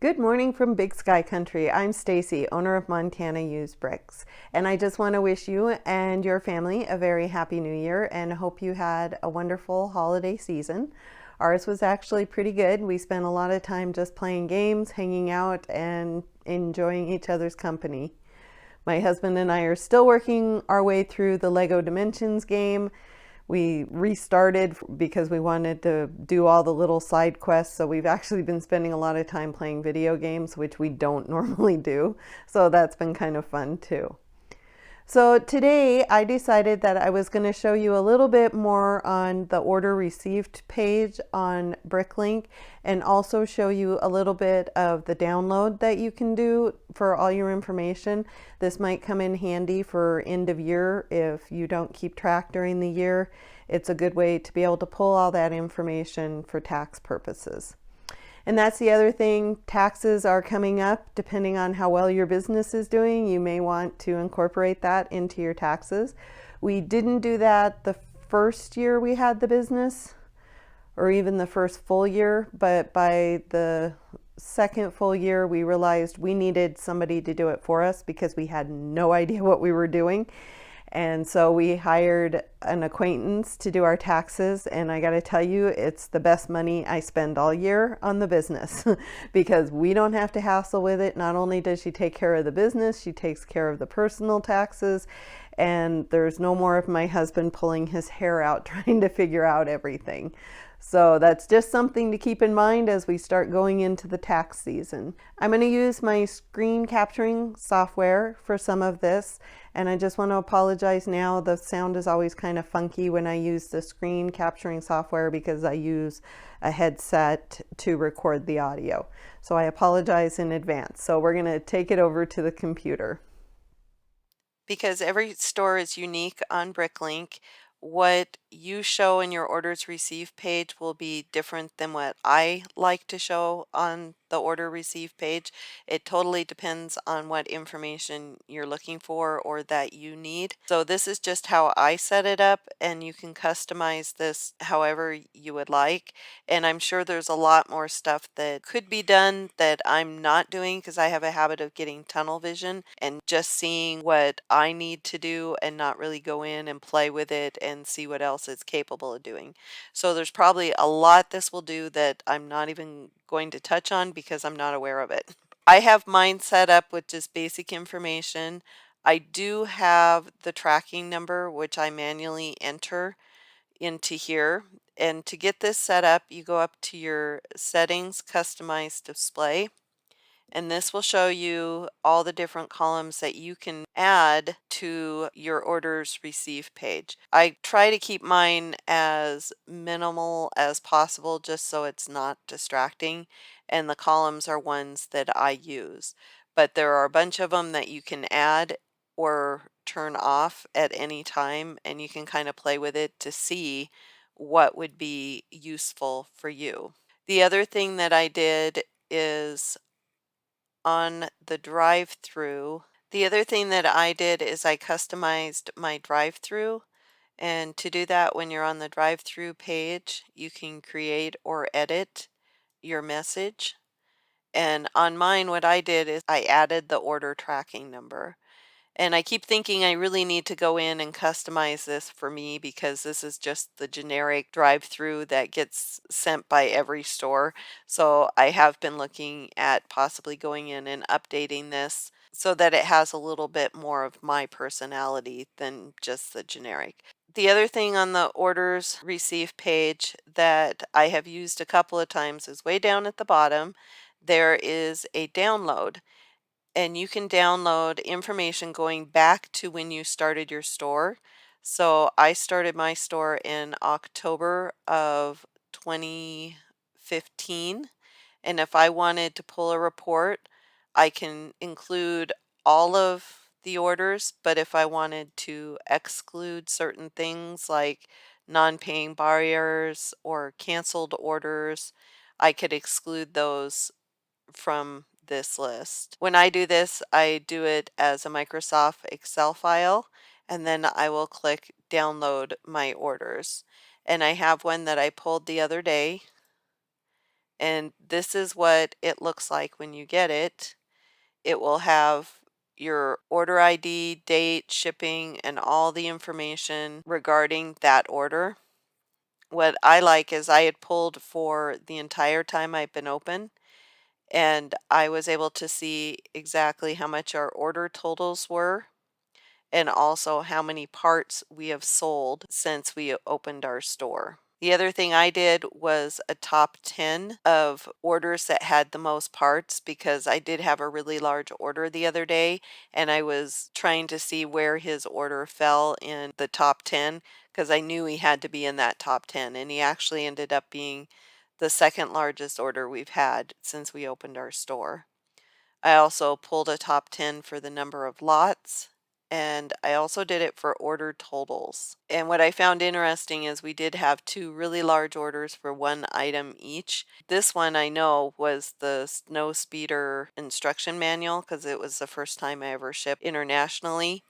Good morning from Big Sky Country. I'm Stacy, owner of Montana Used Bricks, and I just want to wish you and your family a very happy new year and hope you had a wonderful holiday season. Ours was actually pretty good. We spent a lot of time just playing games, hanging out, and enjoying each other's company. My husband and I are still working our way through the Lego Dimensions game. We restarted because we wanted to do all the little side quests, so we've actually been spending a lot of time playing video games, which we don't normally do. So that's been kind of fun too. So today I decided that I was going to show you a little bit more on the order received page on Bricklink and also show you a little bit of the download that you can do for all your information. This might come in handy for end of year if you don't keep track during the year. It's a good way to be able to pull all that information for tax purposes. And that's the other thing, taxes are coming up. Depending on how well your business is doing, you may want to incorporate that into your taxes. We didn't do that the first year we had the business, or even the first full year, but by the second full year we realized we needed somebody to do it for us because we had no idea what we were doing. And so we hired an acquaintance to do our taxes, and I got to tell you, it's the best money I spend all year on the business because we don't have to hassle with it. Not only does she take care of the business, she takes care of the personal taxes, and there's no more of my husband pulling his hair out trying to figure out everything. So that's just something to keep in mind as we start going into the tax season. I'm going to use my screen capturing software for some of this, and I just want to apologize now. The sound is always kind of funky when I use the screen capturing software because I use a headset to record the audio. So I apologize in advance. So we're going to take it over to the computer. Because every store is unique on Bricklink, what you show in your orders received page will be different than what I like to show on the order received page. It totally depends on what information you're looking for or that you need. So this is just how I set it up, and you can customize this however you would like. And I'm sure there's a lot more stuff that could be done that I'm not doing because I have a habit of getting tunnel vision and just seeing what I need to do and not really go in and play with it and see what else it's capable of doing. So there's probably a lot this will do that I'm not even going to touch on because I'm not aware of it. I have mine set up with just basic information. I do have the tracking number, which I manually enter into here. And to get this set up, you go up to your settings, customize display. And this will show you all the different columns that you can add to your orders received page. I try to keep mine as minimal as possible just so it's not distracting, and the columns are ones that I use. But there are a bunch of them that you can add or turn off at any time, and you can kind of play with it to see what would be useful for you. The other thing that I did is on the drive-through. The other thing that I did is I customized my drive-through. And to do that, when you're on the drive-through page, you can create or edit your message. And on mine, what I did is I added the order tracking number. And I keep thinking I really need to go in and customize this for me because this is just the generic drive-through that gets sent by every store. So I have been looking at possibly going in and updating this so that it has a little bit more of my personality than just the generic. The other thing on the orders received page that I have used a couple of times is way down at the bottom. There is a download, and you can download information going back to when you started your store. So I started my store in October of 2015. And if I wanted to pull a report, I can include all of the orders, but if I wanted to exclude certain things like non-paying buyers or canceled orders, I could exclude those from this list. When I do this, I do it as a Microsoft Excel file, and then I will click download my orders. And I have one that I pulled the other day, And this is what it looks like when you get it. It will have your order ID, date, shipping, and all the information regarding that order. What I like is I had pulled for the entire time I've been open, and I was able to see exactly how much our order totals were and also how many parts we have sold since we opened our store. The other thing I did was a top 10 of orders that had the most parts, because I did have a really large order the other day and I was trying to see where his order fell in the top 10, because I knew he had to be in that top 10, and he actually ended up being the second largest order we've had since we opened our store. I also pulled a top 10 for the number of lots, and I also did it for order totals. And what I found interesting is we did have two really large orders for one item each. This one I know was the snow speeder instruction manual, because it was the first time I ever shipped internationally.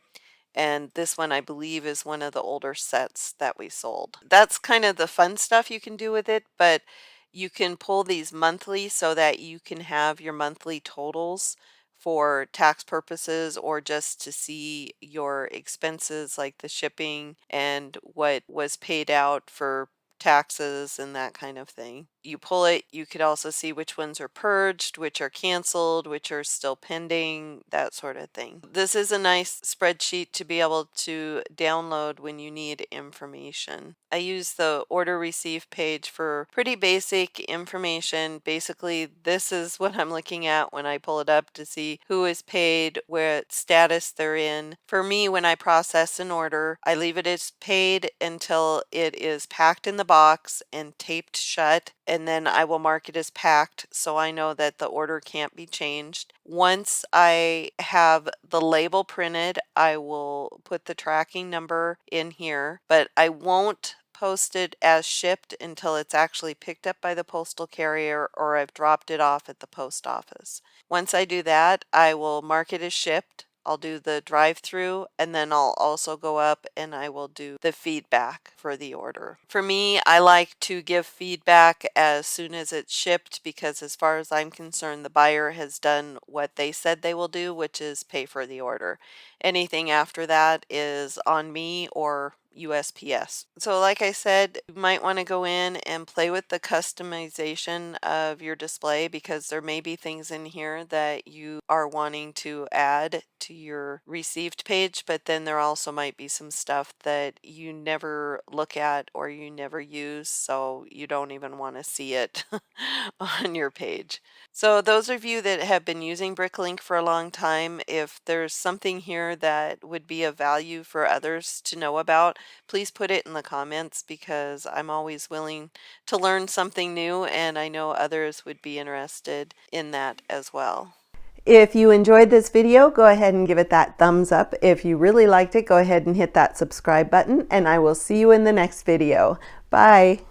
And this one, I believe, is one of the older sets that we sold. That's kind of the fun stuff you can do with it, but you can pull these monthly so that you can have your monthly totals for tax purposes, or just to see your expenses like the shipping and what was paid out for taxes and that kind of thing. You pull it, you could also see which ones are purged, which are canceled, which are still pending, that sort of thing. This is a nice spreadsheet to be able to download when you need information. I use the order receive page for pretty basic information. Basically, this is what I'm looking at when I pull it up to see who is paid, what status they're in. For me, when I process an order, I leave it as paid until it is packed in the box and taped shut, and then I will mark it as packed so I know that the order can't be changed. Once I have the label printed, I will put the tracking number in here, but I won't post it as shipped until it's actually picked up by the postal carrier or I've dropped it off at the post office. Once I do that, I will mark it as shipped. I'll do the drive-through, and then I'll also go up and I will do the feedback for the order. For me, I like to give feedback as soon as it's shipped, because as far as I'm concerned, the buyer has done what they said they will do, which is pay for the order. Anything after that is on me or USPS. So like I said, you might want to go in and play with the customization of your display, because there may be things in here that you are wanting to add to your received page, but then there also might be some stuff that you never look at or you never use, so you don't even want to see it on your page. So those of you that have been using Bricklink for a long time, if there's something here that would be of value for others to know about, please put it in the comments, because I'm always willing to learn something new, and I know others would be interested in that as well. If you enjoyed this video, go ahead and give it that thumbs up. If you really liked it, go ahead and hit that subscribe button, and I will see you in the next video. Bye.